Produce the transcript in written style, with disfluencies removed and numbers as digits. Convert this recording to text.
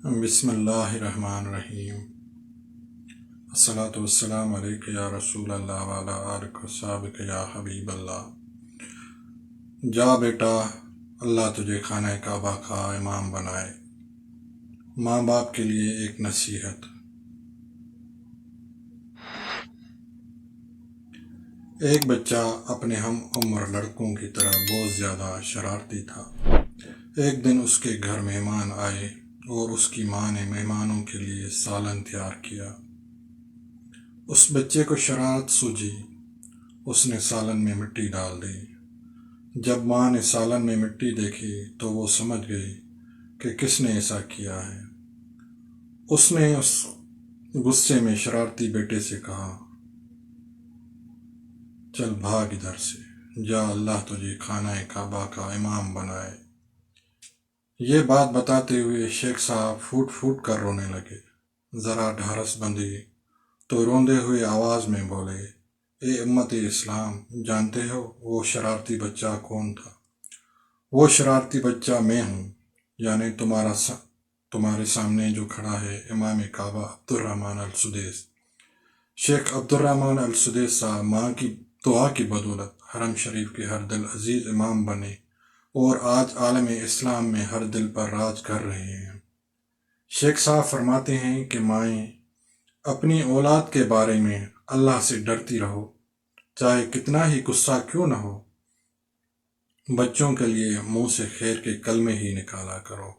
بسم اللہ الرحمن الرحیم۔ الصلاۃ والسلام علیک یا رسول اللہ وعلی آلک وصحبک یا حبیب اللہ۔ جا بیٹا، اللہ تجھے خانہ کعبہ کا امام بنائے۔ ماں باپ کے لیے ایک نصیحت۔ ایک بچہ اپنے ہم عمر لڑکوں کی طرح بہت زیادہ شرارتی تھا۔ ایک دن اس کے گھر مہمان آئے اور اس کی ماں نے مہمانوں کے لیے سالن تیار کیا۔ اس بچے کو شرارت سوجھی، اس نے سالن میں مٹی ڈال دی۔ جب ماں نے سالن میں مٹی دیکھی تو وہ سمجھ گئی کہ کس نے ایسا کیا ہے۔ اس نے اس غصے میں شرارتی بیٹے سے کہا، چل بھاگ ادھر سے، جا، اللہ تجھے خانہ کعبہ کا امام بنائے۔ یہ بات بتاتے ہوئے شیخ صاحب پھوٹ پھوٹ کر رونے لگے۔ ذرا ڈھارس بندھی تو روندے ہوئے آواز میں بولے، اے امت اسلام، جانتے ہو وہ شرارتی بچہ کون تھا؟ وہ شرارتی بچہ میں ہوں، یعنی تمہارے سامنے جو کھڑا ہے امام کعبہ عبدالرحمن السدیس۔ شیخ عبدالرحمن السدیس صاحب ماں کی دعا کی بدولت حرم شریف کے ہر دل عزیز امام بنے اور آج عالم اسلام میں ہر دل پر راج کر رہے ہیں۔ شیخ صاحب فرماتے ہیں کہ مائیں اپنی اولاد کے بارے میں اللہ سے ڈرتی رہو، چاہے کتنا ہی غصہ کیوں نہ ہو۔ بچوں کے لیے منہ سے خیر کے کلمے ہی نکالا کرو۔